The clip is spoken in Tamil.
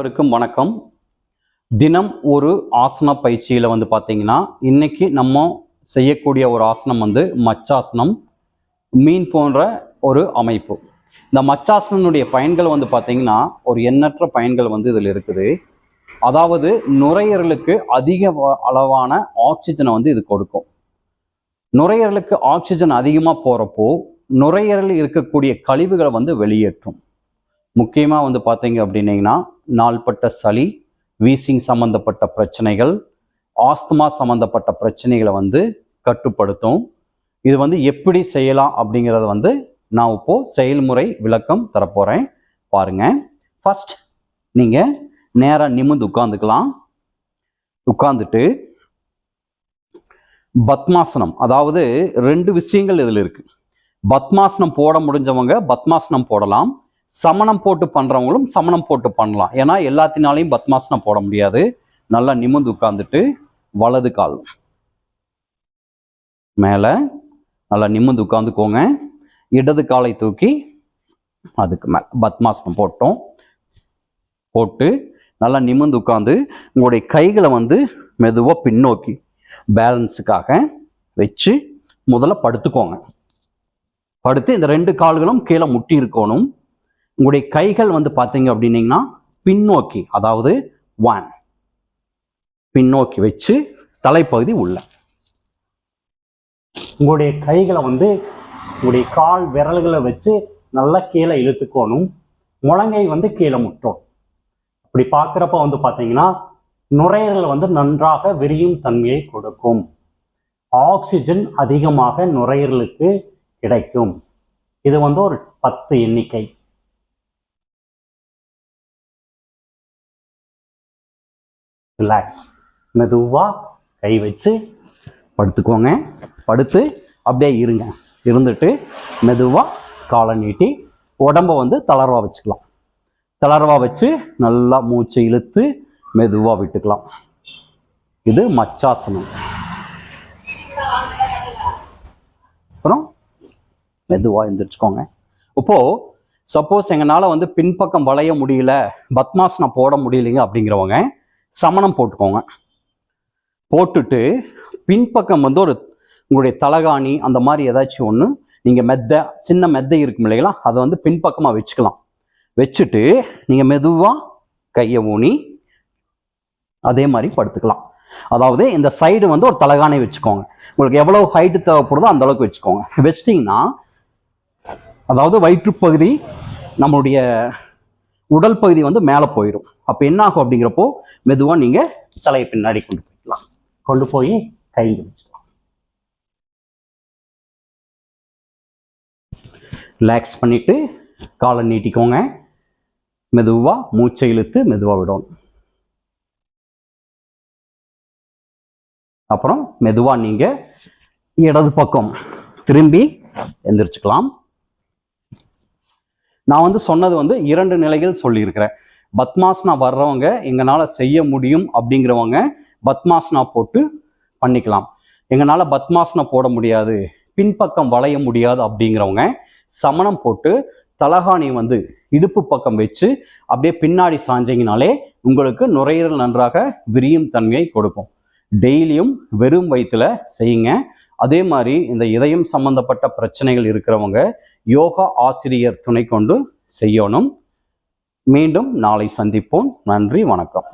அனைவருக்கும் வணக்கம். தினம் ஒரு ஆசன பயிற்சியில் பார்த்தீங்கன்னா இன்னைக்கு நம்ம செய்யக்கூடிய ஒரு ஆசனம் மச்சாசனம். மீன் போன்ற ஒரு அமைப்பு. இந்த மச்சாசனுடைய பயன்கள் பார்த்தீங்கன்னா ஒரு எண்ணற்ற பயன்கள் இதில் இருக்குது. அதாவது நுரையீரலுக்கு அதிக அளவான ஆக்சிஜனை இது கொடுக்கும். நுரையீரலுக்கு ஆக்சிஜன் அதிகமாக போகிறப்போ நுரையீரலில் இருக்கக்கூடிய கழிவுகளை வெளியேற்றும். முக்கியமாக பார்த்தீங்க அப்படின்னீங்கன்னா நாள்பட்ட சளி, வீசிங் சம்மந்தப்பட்ட பிரச்சனைகள், ஆஸ்துமா சம்மந்தப்பட்ட பிரச்சனைகளை கட்டுப்படுத்தும். இது எப்படி செய்யலாம் அப்படிங்கிறத நான் இப்போது செயல்முறை விளக்கம் தரப்போகிறேன். பாருங்கள். ஃபர்ஸ்ட் நீங்கள் நேராக நிமிர்ந்து உட்காந்துக்கலாம். உட்காந்துட்டு பத்மாசனம், அதாவது 2 விஷயங்கள் இதில் இருக்குது. பத்மாசனம் போட முடிஞ்சவங்க பத்மாசனம் போடலாம். சமணம் போட்டு பண்ணுறவங்களும் சமணம் போட்டு பண்ணலாம். ஏன்னா எல்லாத்தினாலையும் பத்மாசனம் போட முடியாது. நல்லா நிமிர்ந்து உட்காந்துட்டு வலது கால் மேலே நல்லா நிமிர்ந்து உட்காந்துக்கோங்க. இடது காலை தூக்கி அதுக்கு மேலே பத்மாசனம் போட்டு நல்லா நிமிர்ந்து உட்காந்து உங்களுடைய கைகளை மெதுவாக பின்னோக்கி பேலன்ஸுக்காக வச்சு முதல்ல படுத்துக்கோங்க. படுத்து இந்த 2 கால்களும் கீழே முட்டி இருக்கணும். உங்களுடைய கைகள் பார்த்தீங்க அப்படின்னீங்கன்னா பின்னோக்கி, அதாவது 1 பின்னோக்கி வச்சு தலைப்பகுதி உள்ள. உங்களுடைய கைகளை உங்களுடைய கால் விரல்களை வச்சு நல்லா கீழே இழுத்துக்கணும். முழங்கை கீழே முட்டும். அப்படி பார்க்குறப்ப பார்த்தீங்கன்னா நுரையீரல் நன்றாக விரியும் தன்மையை கொடுக்கும். ஆக்சிஜன் அதிகமாக நுரையீரலுக்கு கிடைக்கும். இது ஒரு 10 எண்ணிக்கை. ரிலாக்ஸ். மெதுவாக கை வச்சு படுத்துக்கோங்க. படுத்து அப்படியே இருங்க. இருந்துட்டு மெதுவாக காலை நீட்டி உடம்பை தளர்வாக வச்சுக்கலாம். தளர்வாக வச்சு நல்லா மூச்சை இழுத்து மெதுவாக விட்டுக்கலாம். இது மச்சாசனம். அப்புறம் மெதுவாக எழுந்திரிச்சுக்கோங்க. இப்போது சப்போஸ் எங்களால் பின்பக்கம் வளைய முடியல, பத்மாசனம் போட முடியலைங்க அப்படிங்கிறவங்க சமணம் போட்டுக்கோங்க. போட்டுட்டு பின்பக்கம் ஒரு உங்களுடைய தலகாணி அந்த மாதிரி ஏதாச்சும் ஒன்று நீங்கள் சின்ன மெத்தை இருக்கும் இல்லைங்களா, அதை பின்பக்கமாக வச்சுக்கலாம். வச்சுட்டு நீங்கள் மெதுவாக கையை ஊனி அதே மாதிரி படுத்துக்கலாம். அதாவது இந்த சைடு ஒரு தலகாணி வச்சுக்கோங்க. உங்களுக்கு எவ்வளோ ஹைட்டு தேவைப்படுதோ அந்த அளவுக்கு வச்சுக்கோங்க. வச்சிட்டிங்கன்னா அதாவது வயிற்றுப்பகுதி நம்மளுடைய உடல் பகுதி மேலே போயிடும். அப்போ என்ன ஆகும் அப்படிங்கிறப்போ மெதுவாக நீங்கள் தலையை பின்னாடி கொண்டு போய்க்கலாம். கொண்டு போய் கையில் வச்சுக்கலாம். ரிலாக்ஸ் பண்ணிவிட்டு காலை நீட்டிக்கோங்க. மெதுவாக மூச்சை இழுத்து மெதுவாக விடணும். அப்புறம் மெதுவாக நீங்கள் இடது பக்கம் திரும்பி எந்திரிச்சுக்கலாம். நான் சொன்னது 2 நிலைகள் சொல்லியிருக்கிறேன். பத்மாசனா வர்றவங்க எங்களால் செய்ய முடியும் அப்படிங்கிறவங்க பத்மாசனா போட்டு பண்ணிக்கலாம். எங்களால் பத்மாசனா போட முடியாது, பின்பக்கம் வளைய முடியாது அப்படிங்கிறவங்க சமணம் போட்டு தலகாணி இடுப்பு பக்கம் வச்சு அப்படியே பின்னாடி சாஞ்சிங்கனாலே உங்களுக்கு நுரையீரல் நன்றாக விரியும் தன்மையை கொடுக்கும். டெய்லியும் வெறும் வயிற்றுல செய்யுங்க. அதே மாதிரி இந்த இதயம் சம்பந்தப்பட்ட பிரச்சனைகள் இருக்கிறவங்க யோகா ஆசிரியர் துணை கொண்டு செய்யணும். மீண்டும் நாளை சந்திப்போம். நன்றி, வணக்கம்.